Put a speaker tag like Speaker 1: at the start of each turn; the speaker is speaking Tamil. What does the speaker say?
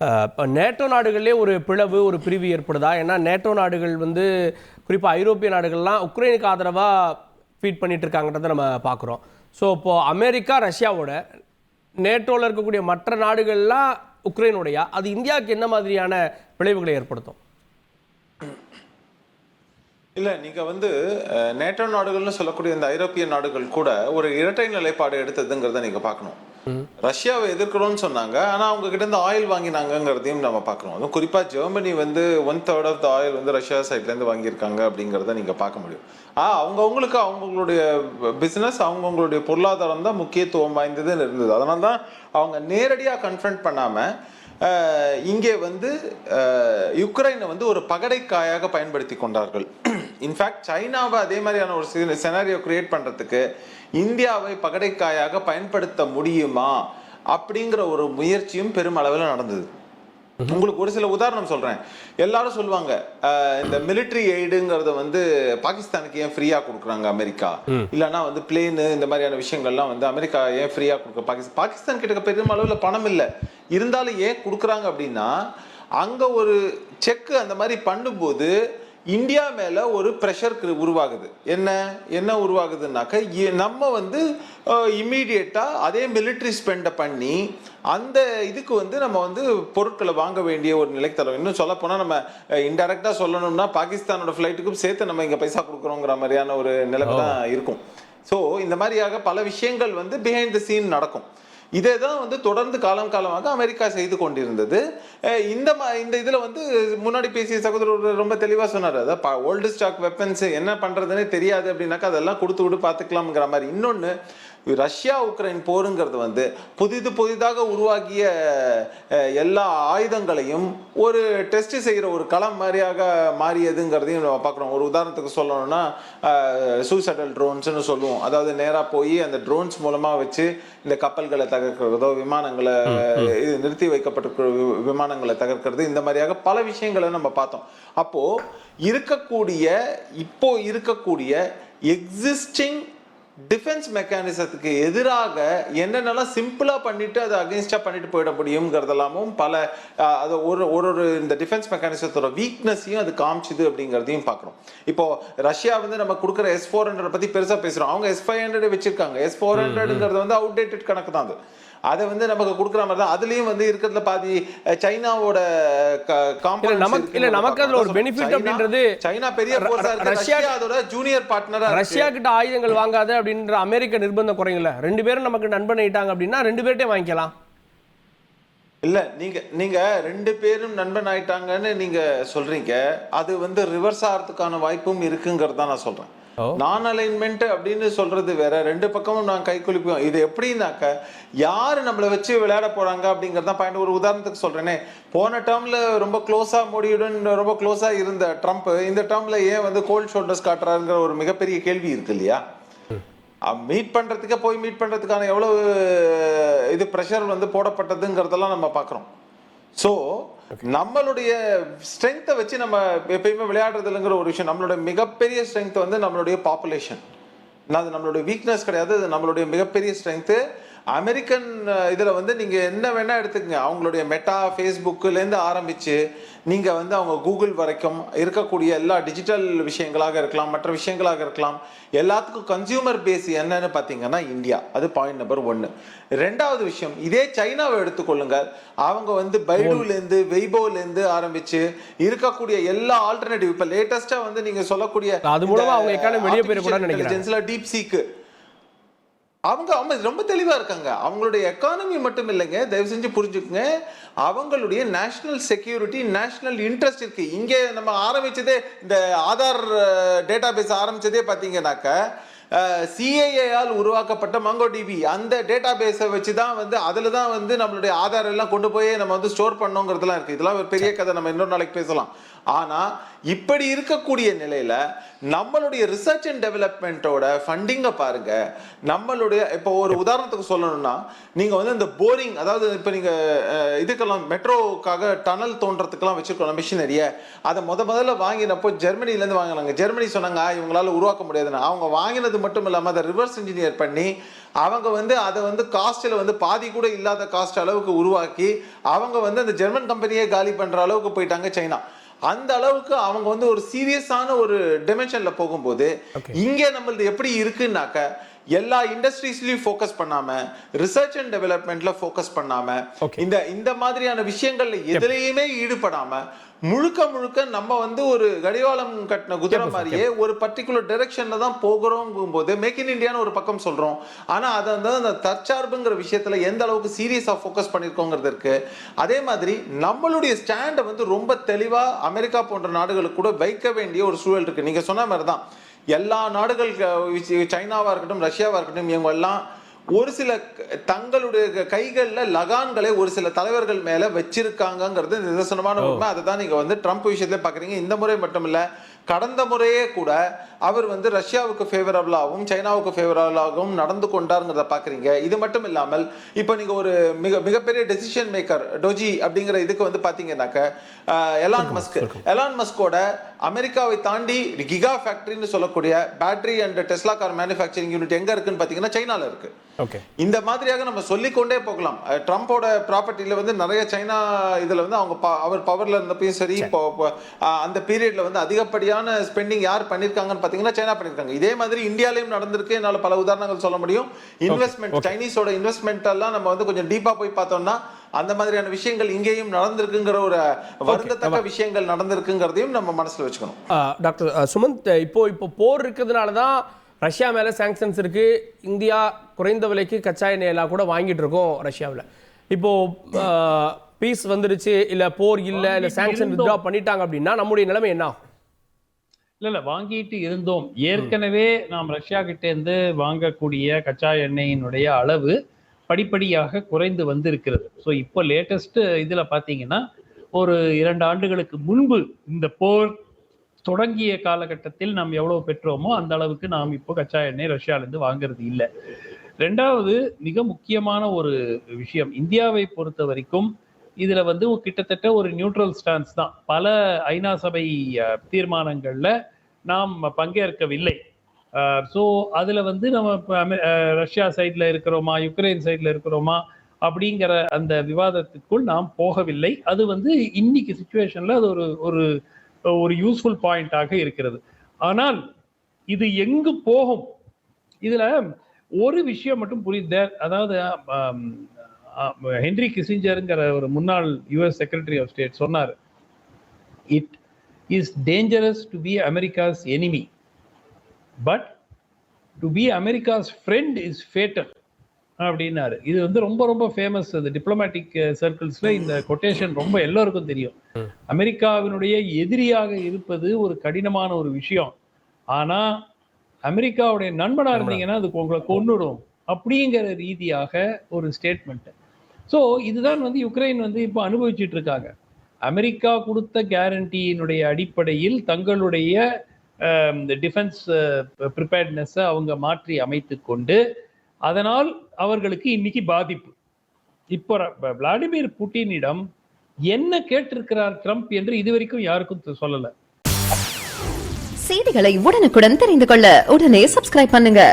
Speaker 1: இப்போ நேட்டோ நாடுகள்லேயே ஒரு பிளவு ஒரு பிரிவு ஏற்படுதா? ஏன்னா நேட்டோ நாடுகள் வந்து குறிப்பாக ஐரோப்பிய நாடுகள்லாம் உக்ரைனுக்கு ஆதரவாக ஃபீட் பண்ணிட்டு இருக்காங்கன்றதை நம்ம பார்க்குறோம். ஸோ இப்போது அமெரிக்கா ரஷ்யாவோட நேட்டோவில் இருக்கக்கூடிய மற்ற நாடுகள்லாம் உக்ரைனுடையா, அது இந்தியாவுக்கு என்ன மாதிரியான விளைவுகளை ஏற்படுத்தும்?
Speaker 2: இல்லை, நீங்கள் வந்து நேட்டோ நாடுகள்னு சொல்லக்கூடிய இந்த ஐரோப்பிய நாடுகள் கூட ஒரு இரட்டை நிலைப்பாடு எடுத்ததுங்கிறத நீங்கள் பார்க்கணும். ரஷ்யாவை எதிர்க்கிறோம்னு சொன்னாங்க, ஆனால் அவங்க கிட்ட இருந்து ஆயில் வாங்கினாங்கிறதையும் நம்ம பார்க்குறோம். அதுவும் குறிப்பாக ஜெர்மனி வந்து 1/3 ஆஃப் த ஆயில் வந்து ரஷ்யா சைட்லேருந்து வாங்கியிருக்காங்க அப்படிங்கிறத நீங்கள் பார்க்க முடியும். அவங்கவுங்களுக்கு அவங்களுடைய பிஸ்னஸ், அவங்கவுங்களுடைய பொருளாதாரம் தான் முக்கியத்துவம் வாய்ந்ததுன்னு இருந்தது. அதனால தான் அவங்க நேரடியாக கன்ஃபரண்ட் பண்ணாமல் இங்கே வந்து யுக்ரைனை வந்து ஒரு பகடைக்காயாக பயன்படுத்தி கொண்டார்கள். இன்ஃபேக்ட் சைனாவை அதே மாதிரியான ஒரு செனாரியோ கிரியேட் பண்ணுறதுக்கு இந்தியாவை பகடைக்காயாக பயன்படுத்த முடியுமா அப்படிங்கிற ஒரு முயற்சியும் பெருமளவில் நடந்தது. உங்களுக்கு ஒரு சில உதாரணம் சொல்றேன். எல்லாரும் சொல்லுவாங்க இந்த மிலிட்ரி எய்டுங்கிறத வந்து பாகிஸ்தானுக்கு ஏன் ஃப்ரீயா கொடுக்குறாங்க அமெரிக்கா, இல்லைன்னா வந்து பிளேனு இந்த மாதிரியான விஷயங்கள்லாம் வந்து அமெரிக்கா ஏன் ஃப்ரீயா கொடுக்க, பாகிஸ்தான் கிட்ட பெரும் அளவில் பணம் இல்லை, இருந்தாலும் ஏன் கொடுக்குறாங்க அப்படின்னா அங்க ஒரு செக் அந்த மாதிரி பண்ணும்போது இந்தியா மேல ஒரு ப்ரெஷர் உருவாகுது. என்ன உருவாகுதுன்னாக்க நம்ம வந்து இம்மீடியட்டா அதே மிலிட்ரி ஸ்பெண்டை பண்ணி அந்த இதுக்கு வந்து நம்ம வந்து பொருட்களை வாங்க வேண்டிய ஒரு நிலைக்கு தரோம். இன்னும் சொல்ல போனா நம்ம இன்டைரக்டா சொல்லணும்னா பாகிஸ்தானோட ஃபிளைட்டுக்கும் சேர்த்து நம்ம இங்க பைசா கொடுக்குறோங்கிற மாதிரியான ஒரு நிலைமை தான் இருக்கும். ஸோ இந்த மாதிரியாக பல விஷயங்கள் வந்து பிஹைண்ட் த சீன் நடக்கும். இதே தான் வந்து தொடர்ந்து காலமாக அமெரிக்கா செய்து கொண்டிருந்தது. இந்த இதில் வந்து முன்னாடி பேசிய சகோதரர் ரொம்ப தெளிவாக சொன்னார். அதாவது ஓல்டு ஸ்டாக் வெப்பன்ஸ் என்ன பண்ணுறதுன்னே தெரியாது அப்படின்னாக்கா அதெல்லாம் கொடுத்து விட்டு பார்த்துக்கலாம்ங்கிற மாதிரி. இன்னொன்று, ரஷ்யா உக்ரைன் போருங்கிறது வந்து புதிதாக உருவாகிய எல்லா ஆயுதங்களையும் ஒரு டெஸ்ட் செய்கிற ஒரு களம் மாதிரியாக மாறியதுங்கிறதையும் நம்ம பார்க்குறோம். ஒரு உதாரணத்துக்கு சொல்லணும்னா சூசைடல் ட்ரோன்ஸ்னு சொல்லுவோம். அதாவது நேராக போய் அந்த ட்ரோன்ஸ் மூலமாக வச்சு இந்த கப்பல்களை தகர்க்கிறதோ, விமானங்களை நிறுத்தி வைக்கப்பட்டிருக்கிற விமானங்களை தகர்க்கிறது, இந்த மாதிரியாக பல விஷயங்களை நம்ம பார்த்தோம். அப்போ இப்போ இருக்கக்கூடிய எக்ஸிஸ்டிங் டிஃபென்ஸ் மெக்கானிசத்துக்கு எதிராக என்னென்னலாம் சிம்பிளா பண்ணிட்டு அதை அகென்ஸ்டா பண்ணிட்டு போயிட முடியுங்கிறதெல்லாமும் பல அது ஒரு இந்த டிஃபென்ஸ் மெக்கானிசத்தோட வீக்னஸையும் அது காமிச்சுது அப்படிங்கிறதையும் பார்க்குறோம். இப்போ ரஷ்யா வந்து நம்ம கொடுக்குற S-400 பத்தி பெருசா பேசுறோம். அவங்க S-500 வச்சிருக்காங்க. S-400ங்கிறது வந்து அவுடேட்டட் கணக்கு தான். அதை வந்து நமக்கு கொடுக்குற மாதிரி தான். அதுலயும் வந்து இருக்கிறதுல பாதி சைனாவோட
Speaker 1: நமக்கு அதுல ஒரு பெனிஃபிட் அப்படின்றது,
Speaker 2: சைனா பெரிய போர்ஸா இருக்கு, ரஷ்யா அதோட ஜூனியர் பார்ட்னரா,
Speaker 1: ரஷ்யா கிட்ட ஆயுதங்கள் வாங்காத அப்படின்ற அமெரிக்க நிர்பந்தம் குறையல. ரெண்டு பேரும் நமக்கு நண்பன் ஆயிட்டாங்க அப்படின்னா ரெண்டு பேர்ட்டே வாங்கிக்கலாம்.
Speaker 2: இல்ல, நீங்க ரெண்டு பேரும் நண்பன் ஆயிட்டாங்கன்னு நீங்க சொல்றீங்க. அது வந்து ரிவர்ஸ் ஆகிறதுக்கான வாய்ப்பும் இருக்குங்கிறத நான் சொல்றேன். நான் அலைன்மெண்ட் அப்படின்னு சொல்றது வேற, ரெண்டு பக்கமும் நான் கை குளிப்போம். இது எப்படின்னாக்க யாரு நம்மளை வச்சு விளையாட போறாங்க அப்படிங்கறத பாயிண்ட். ஒரு உதாரணத்துக்கு சொல்றேனே, போன டேர்ம்ல ரொம்ப க்ளோஸா மோடியுடன் ரொம்ப க்ளோஸா இருந்த ட்ரம்ப் இந்த டேர்ம்ல ஏன் வந்து கோல்ட் ஷோல்டர்ஸ் காட்டுறாருங்கிற ஒரு மிகப்பெரிய கேள்வி இருக்கு இல்லையா? மீட் பண்றதுக்கான எவ்வளவு இது ப்ரெஷர் வந்து போடப்பட்டதுங்கிறதெல்லாம் நம்ம பார்க்குறோம். ஸோ நம்மளுடைய ஸ்ட்ரென்த்தை வச்சு நம்ம எப்பயுமே விளையாடுறது இல்லைங்கிற ஒரு விஷயம். நம்மளுடைய மிகப்பெரிய ஸ்ட்ரென்த் வந்து நம்மளுடைய பாப்புலேஷன். அது நம்மளுடைய வீக்னஸ் கிடையாது, அது நம்மளுடைய மிகப்பெரிய ஸ்ட்ரென்த்து. அமெரிக்கன் இதில் வந்து நீங்கள் என்ன வேணால் எடுத்துக்கங்க. அவங்களுடைய மெட்டா, ஃபேஸ்புக்கிலேருந்து ஆரம்பித்து நீங்கள் வந்து அவங்க கூகுள் வரைக்கும் இருக்கக்கூடிய எல்லா டிஜிட்டல் விஷயங்களாக இருக்கலாம், மற்ற விஷயங்களாக இருக்கலாம், எல்லாத்துக்கும் கன்சியூமர் பேஸ் என்னன்னு பார்த்தீங்கன்னா இந்தியா. அது பாயிண்ட் நம்பர் 1. ரெண்டாவது விஷயம், இதே சைனாவை எடுத்துக்கொள்ளுங்க. அவங்க வந்து பைடுலேருந்து வெய்போலேருந்து ஆரம்பித்து இருக்கக்கூடிய எல்லா ஆல்டர்னேட்டிவ், இப்போ லேட்டஸ்ட்டாக வந்து நீங்கள் சொல்லக்கூடிய
Speaker 1: அது மூலமாக அவங்க எக்கானமி வெளியே போயிடக்கூடாதுன்னு நினைக்கிறேன்.
Speaker 2: டீப் சீக்கு அவங்க ரொம்ப தெளிவா இருக்காங்க. அவங்களுடைய எக்கானமி மட்டும் இல்லைங்க, தயவு செஞ்சு புரிஞ்சுக்குங்க, அவங்களுடைய நேஷனல் செக்யூரிட்டி, நேஷனல் இன்ட்ரெஸ்ட் இருக்கு. இங்கே நம்ம ஆரம்பிச்சதே, இந்த ஆதார் டேட்டா பேஸ் ஆரம்பிச்சதே பார்த்தீங்கன்னாக்க சிஐஏயால் உருவாக்கப்பட்ட மங்கோடிபி அந்த டேட்டா பேஸை வச்சு தான் வந்து அதில் தான் வந்து நம்மளுடைய ஆதார் எல்லாம் கொண்டு போய் நம்ம வந்து ஸ்டோர் பண்ணோங்கிறதுலாம் இருக்குது. இதெல்லாம் ஒரு பெரிய கதை, நம்ம இன்னொரு நாளைக்கு பேசலாம். ஆனால் இப்படி இருக்கக்கூடிய நிலையில் நம்மளுடைய ரிசர்ச் அண்ட் டெவலப்மெண்ட்டோட ஃபண்டிங்கை பாருங்க. நம்மளுடைய இப்போ ஒரு உதாரணத்துக்கு சொல்லணும்னா, நீங்கள் வந்து இந்த போரிங், அதாவது இப்போ நீங்கள் இதுக்கெல்லாம் மெட்ரோக்காக டனல் தோன்றதுக்கெல்லாம் வச்சுருக்கோம் மிஷினரியை, அதை முதல்ல வாங்கினப்போ ஜெர்மனிலேருந்து வாங்கினாங்க. ஜெர்மனி சொன்னாங்க இவங்களால உருவாக்க முடியாதுன்னு. அவங்க வாங்கினது மட்டும் இல்லாமல் அதை ரிவர்ஸ் இன்ஜினியர் பண்ணி அவங்க வந்து அதை வந்து காஸ்ட்டில் வந்து பாதி கூட இல்லாத காஸ்ட் அளவுக்கு உருவாக்கி அவங்க வந்து அந்த ஜெர்மன் கம்பெனியே காலி பண்ணுற அளவுக்கு போயிட்டாங்க சைனா. அந்த அளவுக்கு அவங்க வந்து ஒரு சீரியஸான ஒரு டிமென்ஷன்ல போகும்போது இங்கே நம்மளது எப்படி இருக்குன்னாக்க எல்லா இண்டஸ்ட்ரீஸ்லயும் ஃபோக்கஸ் பண்ணாம ரிசர்ச் அண்ட் டெவலப்மெண்ட்ல ஃபோக்கஸ் பண்ணாம இந்த மாதிரியான விஷயங்கள்ல எதுலையுமே ஈடுபடாம முழுக்க முழுக்க நம்ம வந்து ஒரு கடிவாளம் கட்டின குதிரை மாதிரியே ஒரு பர்டிகுலர் டைரக்ஷன்ல தான் போகிறோம் போது மேக் இன் இந்தியான்னு ஒரு பக்கம் சொல்றோம். ஆனா அதை வந்து அந்த தற்சார்புங்கிற விஷயத்துல எந்த அளவுக்கு சீரியஸா ஃபோக்கஸ் பண்ணிருக்கோங்கிறது இருக்கு. அதே மாதிரி நம்மளுடைய ஸ்டாண்டை வந்து ரொம்ப தெளிவா அமெரிக்கா போன்ற நாடுகளுக்கு கூட வைக்க வேண்டிய ஒரு சூழல் இருக்கு. நீங்க சொன்ன மாதிரி தான் எல்லா நாடுகள், சைனாவா இருக்கட்டும் ரஷ்யாவா இருக்கட்டும், இவங்க எல்லாம் ஒரு சில தங்களுடைய கைகளில் லகான்களை ஒரு சில தலைவர்கள் மேல வச்சிருக்காங்கிறது நிதர்சனமான உண்மை. அதை தான் நீங்க வந்து ட்ரம்ப் விஷயத்துல பாக்குறீங்க. இந்த முறை மட்டும் இல்ல, கடந்த முறையே கூட அவர் வந்து ரஷ்யாவுக்கு ஃபேவரபிளாகவும் சைனாவுக்கு ஃபேவரபிளாகவும் நடந்து கொண்டாருங்கிறத பாக்குறீங்க. இது மட்டும் இல்லாமல் இப்போ நீங்க ஒரு மிகப்பெரிய டெசிஷன் மேக்கர் டோஜி அப்படிங்கிற இதுக்கு வந்து பாத்தீங்கன்னாக்க எலான் மஸ்கோட அமெரிக்காவை தாண்டி கிகா ஃபேக்டரின்னு சொல்லக்கூடிய battery and Tesla car manufacturing unit எங்க இருக்குன்னு பாத்தீங்கன்னா சைனால இருக்கு. இந்த மாதிரியாக நம்ம சொல்லிக்கொண்டே போகலாம். ட்ரம்போட ப்ராப்பர்ட்டியில வந்து நிறைய சைனா இதுல வந்து அவர் பவர்ல இருந்தப்பயும் சரி, அந்த பீரியட்ல வந்து அதிகப்படியான ஸ்பெண்டிங் யார் பண்ணிருக்காங்கன்னு பாத்தீங்கன்னா சைனா பண்ணிருக்காங்க. இதே மாதிரி இந்தியாலயும் நடந்திருக்கு. என்னால பல உதாரணங்கள் சொல்ல முடியும். இன்வெஸ்ட்மெண்ட், சைனீஸோட இன்வெஸ்ட்மெண்ட் எல்லாம் நம்ம வந்து கொஞ்சம் டீப்பா போய் பார்த்தோம்னா அந்த மாதிரியான விஷயங்கள் இங்கேயும் நடந்திருக்குங்கிற ஒரு வருந்தத்தக்க விஷயங்கள் நடந்திருக்குங்கிறதையும் நம்ம மனசுல வச்சுக்கணும்.
Speaker 1: டாக்டர் சுமந்த், இப்போ போர் இருக்கிறதுனால தான் ரஷ்யா மேலே சாங்ஷன்ஸ் இருக்கு. இந்தியா குறைந்த விலைக்கு கச்சா எண்ணெய் எல்லாம் கூட வாங்கிட்டு இருக்கோம் ரஷ்யாவில். இப்போ பீஸ் வந்துருச்சு, இல்ல போர் இல்ல சாங்ஷன் வித்ட்ரா பண்ணிட்டாங்க அப்படின்னா நம்முடைய நிலைமை என்ன ஆகும்?
Speaker 3: இல்ல வாங்கிட்டு இருந்தோம். ஏற்கனவே நாம் ரஷ்யா கிட்ட இருந்து வாங்கக்கூடிய கச்சா எண்ணெயினுடைய அளவு படிப்படியாக குறைந்து வந்திருக்கிறது. ஸோ இப்போ லேட்டஸ்ட் இதுல பாத்தீங்கன்னா ஒரு 2 ஆண்டுகளுக்கு முன்பு இந்த போர் தொடங்கிய காலகட்டத்தில் நாம் எவ்வளவு பெற்றோமோ அந்த அளவுக்கு நாம் இப்போ கச்சா எண்ணெய் ரஷ்யால இருந்து வாங்குறது இல்லை. 2வது மிக முக்கியமான ஒரு விஷயம், இந்தியாவை பொறுத்த வரைக்கும் இதுல வந்து கிட்டத்தட்ட ஒரு நியூட்ரல் ஸ்டான்ஸ் தான். பல ஐநா சபை தீர்மானங்கள்ல நாம் பங்கேற்கவில்லை. ஸோ அதுல வந்து நம்ம ரஷ்யா சைட்ல இருக்கிறோமா யுக்ரைன் சைட்ல இருக்கிறோமா அப்படிங்கிற அந்த விவாதத்துக்குள் நாம் போகவில்லை. அது வந்து இன்னைக்கு சிச்சுவேஷன்ல அது ஒரு யூஸ்ஃபுல் பாயிண்டாக இருக்கிறது. ஆனால் இது எங்கு போகும், இதுல ஒரு விஷயம் மட்டும் புரியுது. அதாவது ஹென்ரி கிசிஞ்சருங்கிற ஒரு முன்னாள் யுஎஸ் செக்ரட்டரி ஆஃப் ஸ்டேட் சொன்னார், it is dangerous to be America's enemy but to be America's friend is fatal அப்படின்னாரு. இது வந்து ரொம்ப ரொம்ப ஃபேமஸ். அது டிப்ளமேட்டிக் சர்க்கிள்ஸ்ல இந்த கொட்டேஷன் ரொம்ப எல்லோருக்கும் தெரியும். அமெரிக்காவினுடைய எதிரியாக இருப்பது ஒரு கடினமான ஒரு விஷயம். ஆனா அமெரிக்காவுடைய நண்பனா இருந்தீங்கன்னா அதுக்கு உங்களை கொன்னுடும் அப்படிங்கிற ரீதியாக ஒரு ஸ்டேட்மெண்ட். ஸோ இதுதான் வந்து யுக்ரைன் வந்து இப்போ அனுபவிச்சுட்டு இருக்காங்க. அமெரிக்கா கொடுத்த கேரண்டியினுடைய அடிப்படையில் தங்களுடைய டிஃபென்ஸ் ப்ரிப்பேர்ட்னஸை அவங்க மாற்றி அமைத்து கொண்டு, அதனால் அவர்களுக்கு இன்னைக்கு பாதிப்பு. இப்போ விளாடிமிர் புட்டினிடம் என்ன கேட்டிருக்கிறார் ட்ரம்ப் என்று இதுவரைக்கும் யாருக்கும் சொல்லல.
Speaker 4: செய்திகளை உடனுக்குடன் தெரிந்து கொள்ள உடனே சப்ஸ்கிரைப் பண்ணுங்க.